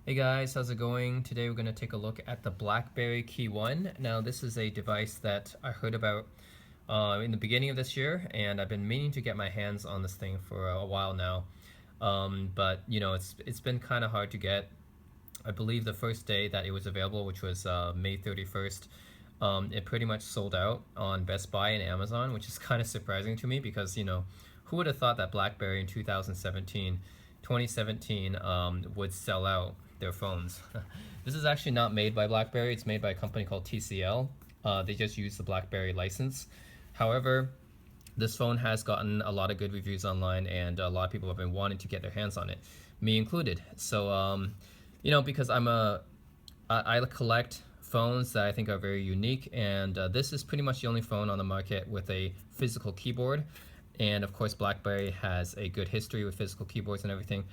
Hey guys, how's it going? Today we're going to take a look at the Blackberry KeyOne. Now this is a device that I heard about in the beginning of this year, and I've been meaning to get my hands on this thing for a while now. But you know, it's been kind of hard to get. I believe the first day that it was available, which was May 31st, it pretty much sold out on Best Buy and Amazon, which is kind of surprising to me because, you know, who would have thought that BlackBerry in 2017 would sell out their phones. This is actually not made by BlackBerry. It's made by a company called TCL. They just use the BlackBerry license. However, this phone has gotten a lot of good reviews online, and a lot of people have been wanting to get their hands on it, me included. So, you know, because I collect phones that I think are very unique, and this is pretty much the only phone on the market with a physical keyboard. And of course, BlackBerry has a good history with physical keyboards and everything.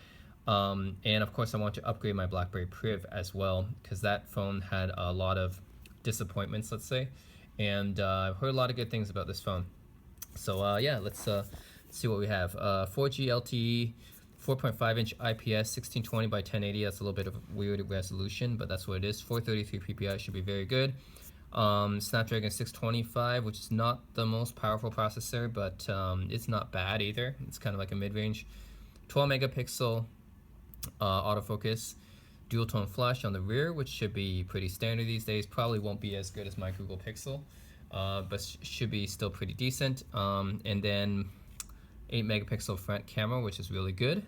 And of course, I want to upgrade my BlackBerry Priv as well, because that phone had a lot of disappointments, let's say. And I've heard a lot of good things about this phone. So yeah, let's see what we have. 4G LTE, 4.5-inch IPS, 1620 by 1080. That's a little bit of a weird resolution, but that's what it is. 433 PPI should be very good. Snapdragon 625, which is not the most powerful processor, but it's not bad either. It's kind of like a mid-range. 12 megapixel autofocus, dual tone flash on the rear, which should be pretty standard these days. Probably won't be as good as my Google Pixel, but should be still pretty decent. And then 8 megapixel front camera, which is really good.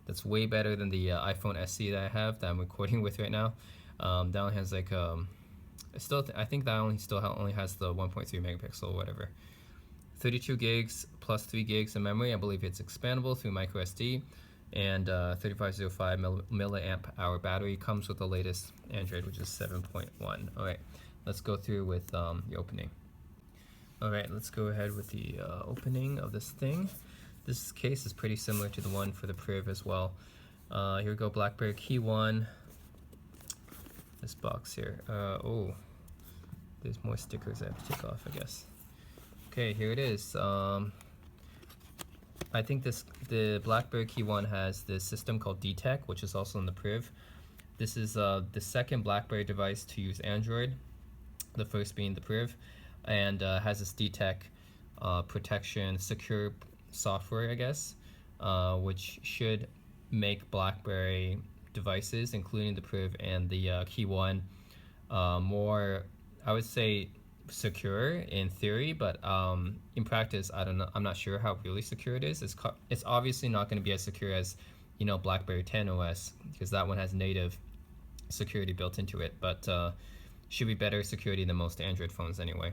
That's way better than the iPhone SE that I have that I'm recording with right now. That one has like I think that only has the 1.3 megapixel or whatever. 32 gigs plus 3 gigs of memory. I believe it's expandable through micro SD. And 3505 milliamp hour battery. Comes with the latest Android, which is 7.1. All right, let's go through with the opening. All right, let's go ahead with the opening of this thing. This case is pretty similar to the one for the Priv as well. Here we go, Blackberry KeyOne. This box here. Oh, there's more stickers I have to take off, I guess. Okay, here it is. I think the Blackberry KeyOne has this system called D-Tech, which is also in the Priv. This is the second Blackberry device to use Android, the first being the Priv, and has this D-Tech protection, secure software, I guess, which should make Blackberry devices, including the Priv and the KeyOne, more, I would say, secure in theory, but in practice, I don't know. I'm not sure how really secure it is. It's obviously not going to be as secure as, you know, BlackBerry 10 OS, because that one has native security built into it, but should be better security than most Android phones anyway.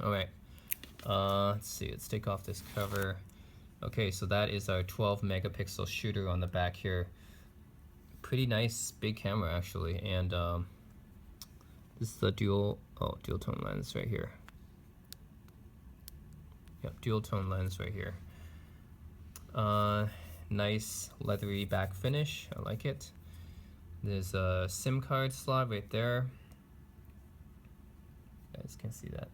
All right, let's see. Let's take off this cover. Okay, so that is our 12 megapixel shooter on the back here. Pretty nice big camera actually, and this is the dual tone lens right here. Yep, dual tone lens right here. Nice leathery back finish. I like it. There's a SIM card slot right there. You guys can see that.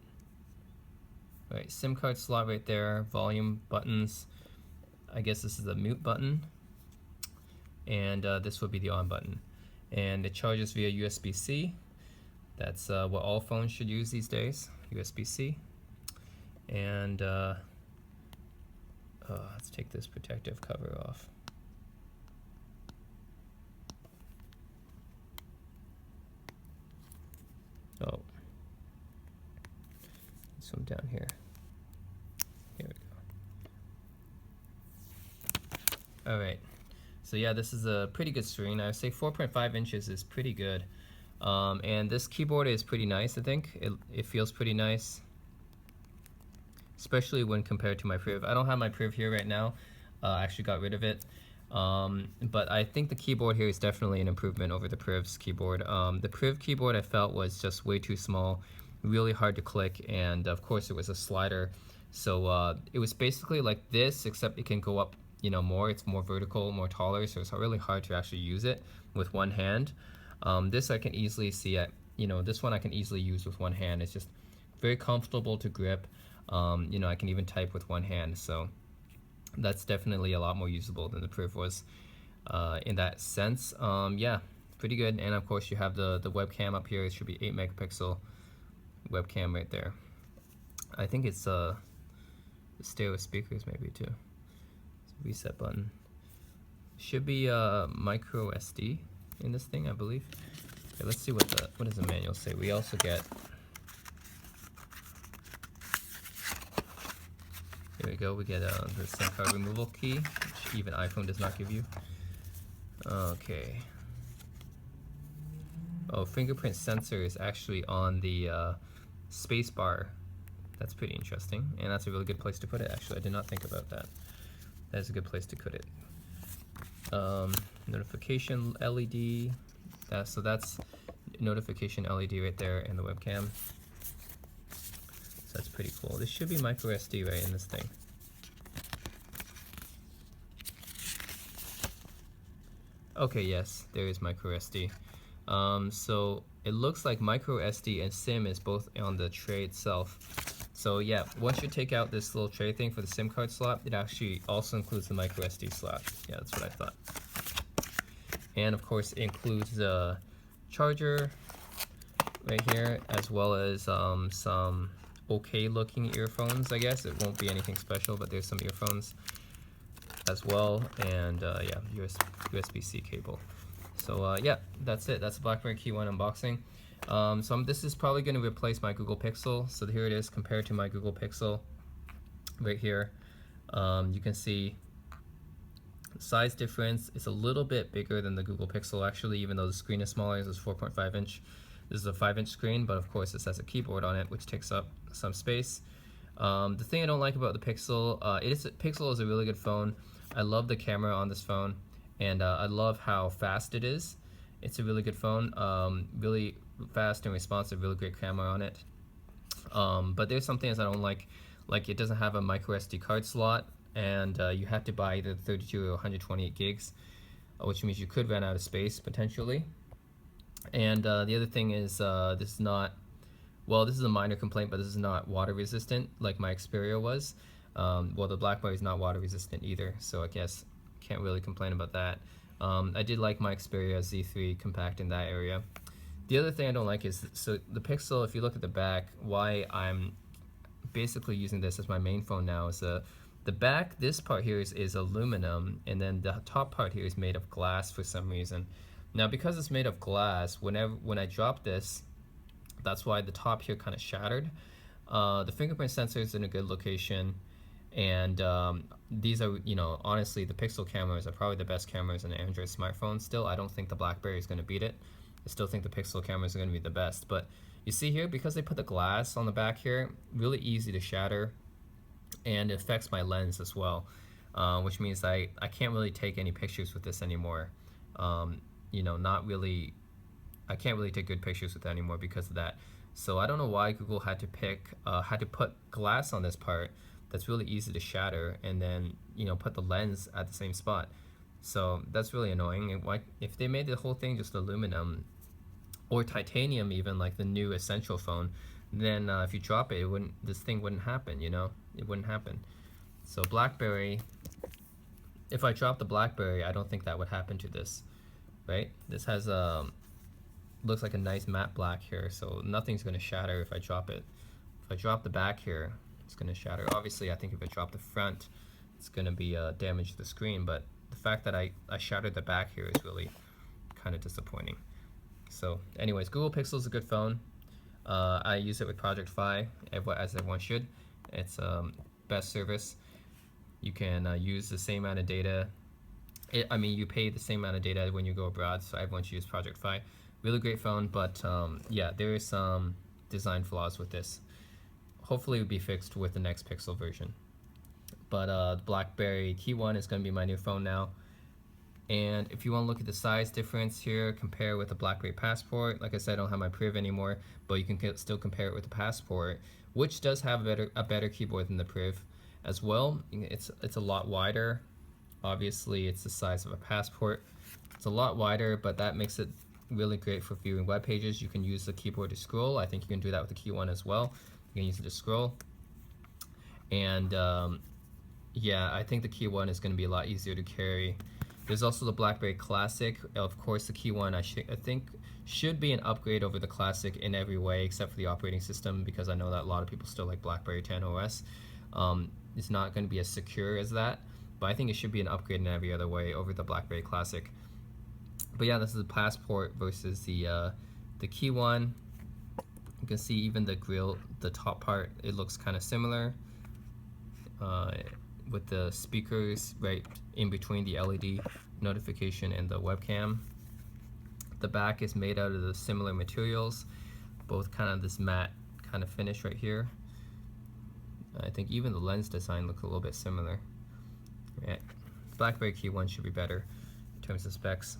All right, SIM card slot right there. Volume buttons. I guess this is the mute button, and this would be the on button. And it charges via USB-C. That's what all phones should use these days, USB-C. And let's take this protective cover off. Oh, this one down here. Here we go. All right. So yeah, this is a pretty good screen. I would say 4.5 inches is pretty good. And this keyboard is pretty nice, I think. It feels pretty nice, especially when compared to my Priv. I don't have my Priv here right now. I actually got rid of it. But I think the keyboard here is definitely an improvement over the Priv's keyboard. The Priv keyboard I felt was just way too small, really hard to click, and of course it was a slider. So it was basically like this, except it can go up, you know, more. It's more vertical, more taller, so it's really hard to actually use it with one hand. This I can easily see this one I can easily use with one hand. It's just very comfortable to grip. You know, I can even type with one hand, so that's definitely a lot more usable than the Priv was in that sense. Yeah, pretty good. And of course you have the webcam up here. It should be 8 megapixel webcam right there. I think it's stereo speakers maybe too. Reset button. Should be micro SD in this thing, I believe. Okay, let's see what does the manual say. We also get, here we go, we get the SIM card removal key, which even iPhone does not give you. Okay. Oh, fingerprint sensor is actually on the space bar. That's pretty interesting, and that's a really good place to put it. Actually, I did not think about that. That's a good place to put it. Notification LED. So that's notification LED right there in the webcam. So that's pretty cool. This should be micro SD right in this thing. Okay, yes, there is micro SD. So it looks like micro SD and SIM is both on the tray itself. So yeah, once you take out this little tray thing for the SIM card slot, it actually also includes the micro SD slot. Yeah, that's what I thought. And of course, it includes the charger right here, as well as some okay looking earphones, I guess. It won't be anything special, but there's some earphones as well, and yeah, USB-C cable. So yeah, that's it. That's the Blackberry KeyOne unboxing. This is probably going to replace my Google Pixel. So here it is compared to my Google Pixel right here. You can see size difference. It's a little bit bigger than the Google Pixel actually, even though the screen is smaller. This is 4.5 inch. This is a 5-inch screen, but of course this has a keyboard on it, which takes up some space. The thing I don't like about the Pixel, Pixel is a really good phone. I love the camera on this phone, and I love how fast it is. It's a really good phone, really fast and responsive, really great camera on it. But there's some things I don't like it doesn't have a micro SD card slot, and you have to buy either 32 or 128 gigs, which means you could run out of space potentially. And the other thing is this is not, well, this is a minor complaint, but this is not water resistant like my Xperia was. Well, the Blackberry is not water resistant either, so I guess can't really complain about that. I did like my Xperia Z3 compact in that area. The other thing I don't like is, so the Pixel, if you look at the back, why I'm basically using this as my main phone now is the back, this part here is aluminum, and then the top part here is made of glass for some reason. Now because it's made of glass, when I drop this, that's why the top here kind of shattered. The fingerprint sensor is in a good location, and these are, you know, honestly the Pixel cameras are probably the best cameras in an Android smartphone still. I don't think the Blackberry is going to beat it. I still think the Pixel cameras are going to be the best, but you see here, because they put the glass on the back here, really easy to shatter, and it affects my lens as well, which means I can't really take any pictures with this anymore. You know, I can't really take good pictures with it anymore because of that. So I don't know why Google had to put glass on this part that's really easy to shatter, and then, you know, put the lens at the same spot. So that's really annoying. And why, if they made the whole thing just aluminum or titanium, even like the new Essential phone, then if you drop it, this thing wouldn't happen, you know? It wouldn't happen. So Blackberry, if I drop the Blackberry, I don't think that would happen to this, right? This has looks like a nice matte black here, so nothing's going to shatter if I drop it. If I drop the back here, it's going to shatter. Obviously, I think if I drop the front, it's going to be damage to the screen, but the fact that I shattered the back here is really kind of disappointing. So anyways, Google Pixel is a good phone. I use it with Project Fi, as everyone should. It's best service. You can use the same amount of data. I mean, you pay the same amount of data when you go abroad, so everyone should use Project Fi. Really great phone, but yeah, there is some design flaws with this. Hopefully it will be fixed with the next Pixel version. But the Blackberry KeyOne is going to be my new phone now. And if you want to look at the size difference here, compare with the Blackberry Passport. Like I said, I don't have my Priv anymore, but you can still compare it with the Passport, which does have a better keyboard than the Priv as well. It's a lot wider. Obviously, it's the size of a Passport. It's a lot wider, but that makes it really great for viewing web pages. You can use the keyboard to scroll. I think you can do that with the KeyOne as well. You can use it to scroll. And yeah, I think the KeyOne is going to be a lot easier to carry There's also the Blackberry Classic. Of course, the KeyOne I think should be an upgrade over the Classic in every way except for the operating system, because I know that a lot of people still like Blackberry 10 OS. It's not going to be as secure as that, but I think it should be an upgrade in every other way over the Blackberry Classic. But yeah, this is the Passport versus the KeyOne. You can see even the grill, the top part, it looks kind of similar with the speakers right in between the LED notification and the webcam. The back is made out of the similar materials, both kind of this matte kind of finish right here. I think even the lens design looks a little bit similar. Yeah, Blackberry KeyOne should be better in terms of specs.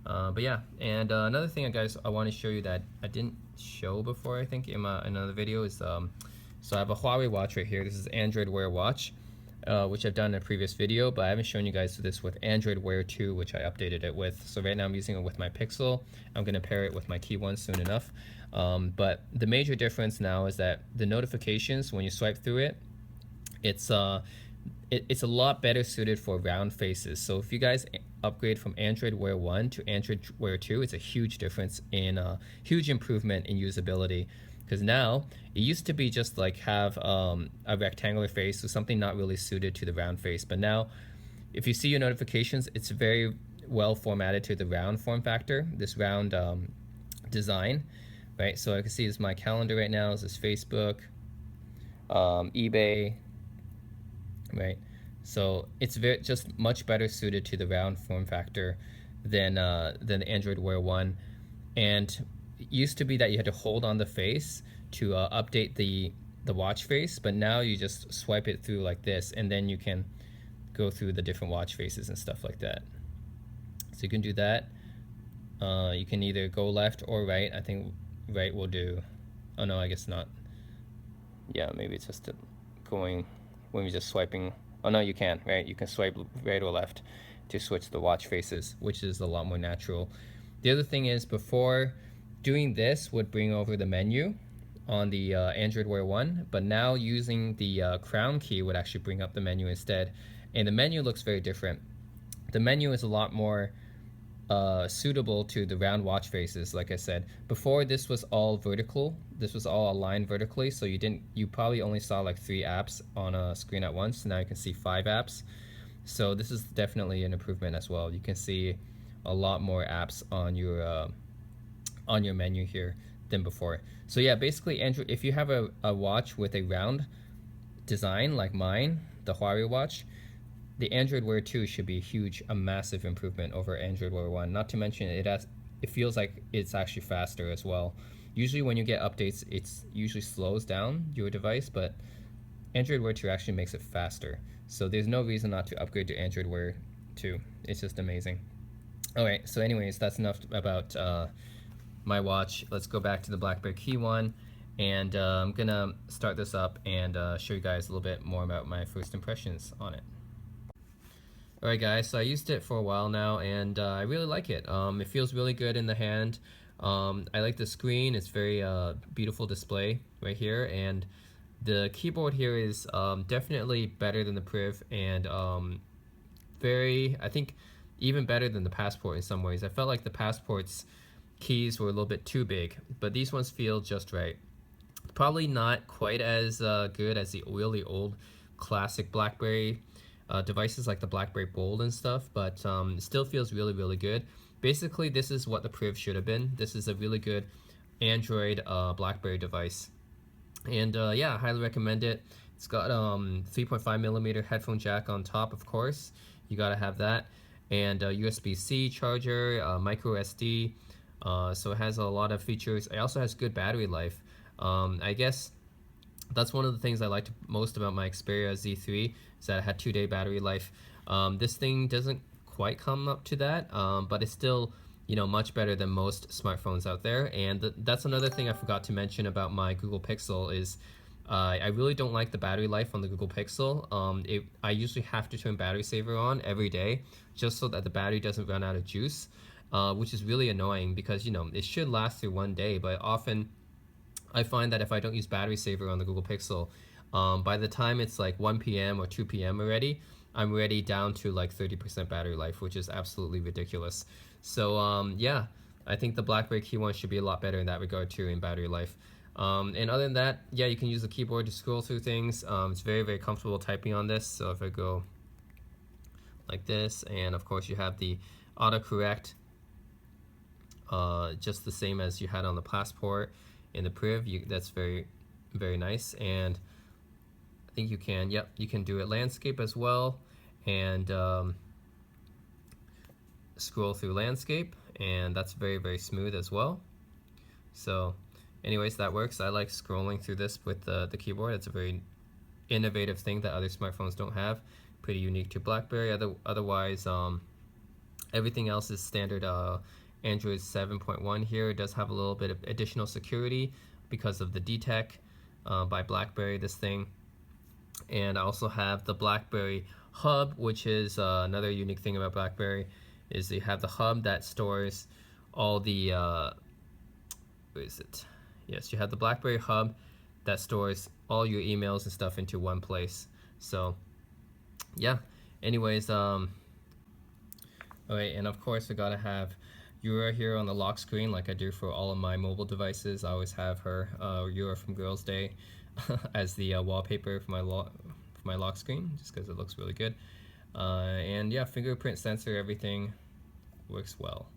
But yeah, and another thing, guys, I want to show you that I didn't show before, I think, in another video is, so I have a Huawei watch right here. This is Android Wear watch, which I've done in a previous video, but I haven't shown you guys this with Android Wear 2, which I updated it with. So right now I'm using it with my Pixel. I'm going to pair it with my KeyOne soon enough. But the major difference now is that the notifications, when you swipe through it, it's a lot better suited for round faces. So if you guys upgrade from Android Wear 1 to Android Wear 2, it's a huge difference in huge improvement in usability. Because now it used to be just like have a rectangular face, or something not really suited to the round face. But now, if you see your notifications, it's very well formatted to the round form factor, this round design, right? So I can see this is my calendar right now. This is Facebook, eBay, right? So it's just much better suited to the round form factor than the Android Wear 1. And it used to be that you had to hold on the face to update the watch face, but now you just swipe it through like this, and then you can go through the different watch faces and stuff like that. So you can do that. You can either go left or right. I think right will do. Oh no, I guess not. Yeah, maybe it's just going when you're just swiping. Oh no, you can, right? You can swipe right or left to switch the watch faces, which is a lot more natural. The other thing is, before, doing this would bring over the menu on the Android Wear 1, but now using the crown key would actually bring up the menu instead. And the menu looks very different. The menu is a lot more suitable to the round watch faces. Like I said before, this was all vertical. This was all aligned vertically, so you probably only saw like 3 apps on a screen at once. Now you can see 5 apps. So this is definitely an improvement as well. You can see a lot more apps on your menu here than before. So yeah, basically Android, if you have a watch with a round design like mine, the Huawei watch, the Android Wear 2 should be a massive improvement over Android Wear 1. Not to mention it feels like it's actually faster as well. Usually when you get updates, it usually slows down your device, but Android Wear 2 actually makes it faster. So there's no reason not to upgrade to Android Wear 2. It's just amazing. Alright, so anyways, that's enough about my watch. Let's go back to the Blackberry KeyOne, and I'm gonna start this up and show you guys a little bit more about my first impressions on it. Alright guys, so I used it for a while now, and I really like it. It feels really good in the hand. I like the screen. It's very beautiful display right here, and the keyboard here is definitely better than the Priv, and I think even better than the Passport in some ways. I felt like the Passport's keys were a little bit too big, but these ones feel just right. Probably not quite as good as the really old classic BlackBerry devices like the BlackBerry Bold and stuff, but it still feels really good. Basically, this is what the Priv should have been. This is a really good Android BlackBerry device, and yeah, I highly recommend it. It's got 3.5mm headphone jack on top, of course. You gotta have that, and USB-C charger, micro SD. So it has a lot of features. It also has good battery life. I guess that's one of the things I liked most about my Xperia Z3 is that it had 2-day battery life. This thing doesn't quite come up to that, but it's still, you know, much better than most smartphones out there. And that's another thing I forgot to mention about my Google Pixel is I really don't like the battery life on the Google Pixel. I usually have to turn battery saver on every day just so that the battery doesn't run out of juice. Which is really annoying because, you know, it should last through 1 day, but often I find that if I don't use battery saver on the Google Pixel, by the time it's like 1 p.m. or 2 p.m. already, I'm already down to like 30% battery life, which is absolutely ridiculous. So yeah, I think the BlackBerry KeyOne should be a lot better in that regard too, in battery life. And other than that, yeah, you can use the keyboard to scroll through things. It's very, very comfortable typing on this. So if I go like this, and of course you have the autocorrect, just the same as you had on the Passport in the Priv. That's very, very nice. And I think you can, yep, you can do it landscape as well, and scroll through landscape, and that's very, very smooth as well. So anyways, that works. I like scrolling through this with the keyboard. It's a very innovative thing that other smartphones don't have. Pretty unique to BlackBerry. Otherwise, everything else is standard Android 7.1 here. It does have a little bit of additional security because of the DTEC by BlackBerry, this thing. And I also have the BlackBerry Hub, which is another unique thing about BlackBerry, is they have the hub that stores all the, where is it? Yes, you have the BlackBerry Hub that stores all your emails and stuff into one place. So yeah, anyways, okay, and of course I gotta have Yura here on the lock screen like I do for all of my mobile devices. I always have her, Yura from Girls Day, as the wallpaper for my lock screen, just because it looks really good. And yeah, fingerprint sensor, everything works well.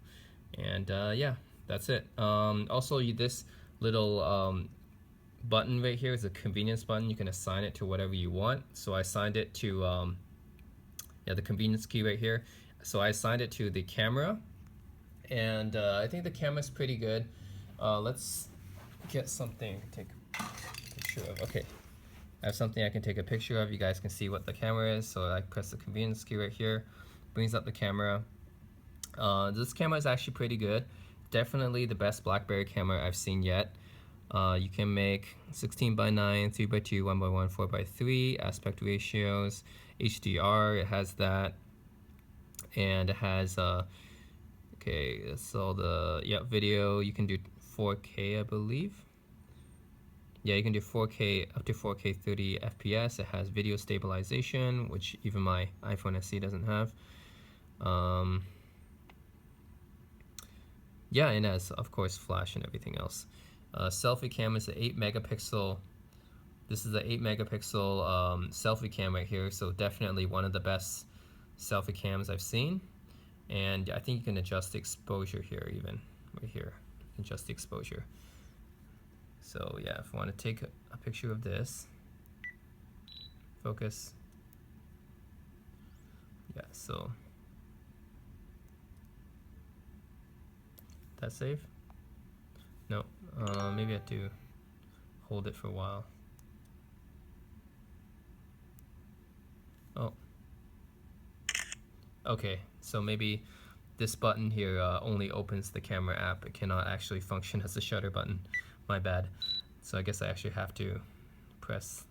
And yeah, that's it. Also, this little button right here is a convenience button. You can assign it to whatever you want. So I assigned it to yeah, the convenience key right here. So I assigned it to the camera, and I think the camera's pretty good. Let's get something to take a picture of. Okay, I have something I can take a picture of. You guys can see what the camera is. So I press the convenience key right here, brings up the camera. This camera is actually pretty good. Definitely the best BlackBerry camera I've seen yet. You can make 16:9, 3:2, 1:1, 4:3 aspect ratios, HDR. It has that, and it has okay, that's all the video. You can do 4K, I believe. Yeah, you can do 4K up to 4K 30 FPS. It has video stabilization, which even my iPhone SE doesn't have. Yeah, and it has, of course, flash and everything else. Selfie cam is an 8 megapixel. This is the 8 megapixel selfie cam right here, so definitely one of the best selfie cams I've seen. And I think you can adjust the exposure here, even right here, adjust the exposure. So yeah, if I want to take a picture of this, focus. Yeah, so that's safe. No, maybe I have to hold it for a while. Oh, okay, so maybe this button here only opens the camera app. It cannot actually function as a shutter button. My bad. So I guess I actually have to press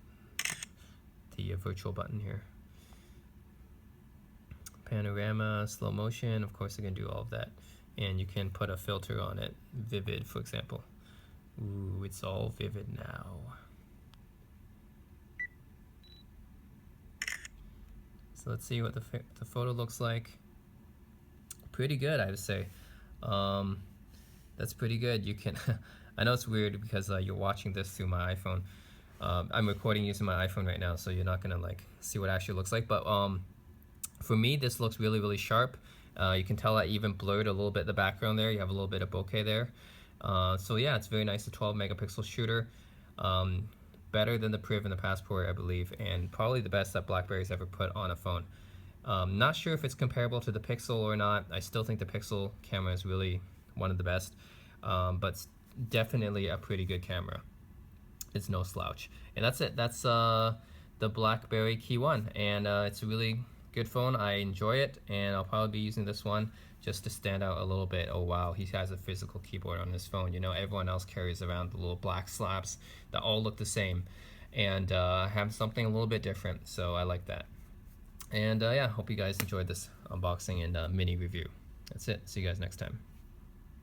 the virtual button here. Panorama, slow motion, of course I can do all of that. And you can put a filter on it, vivid, for example. Ooh, it's all vivid now. So let's see what the photo looks like. Pretty good, I would say. That's pretty good. You can, I know it's weird because you're watching this through my iPhone. I'm recording using my iPhone right now, so you're not gonna like see what it actually looks like. But for me, this looks really, really sharp. You can tell I even blurred a little bit the background there. You have a little bit of bokeh there. So yeah, it's very nice. A 12 megapixel shooter. Better than the Priv and the Passport, I believe, and probably the best that BlackBerry's ever put on a phone. Not sure if it's comparable to the Pixel or not. I still think the Pixel camera is really one of the best, but definitely a pretty good camera. It's no slouch. And that's it. That's the BlackBerry KeyOne, and it's a really good phone. I enjoy it, and I'll probably be using this one just to stand out a little bit. Oh wow, he has a physical keyboard on his phone. You know, everyone else carries around the little black slabs that all look the same, and have something a little bit different, so I like that. And yeah, hope you guys enjoyed this unboxing and mini review. That's it. See you guys next time.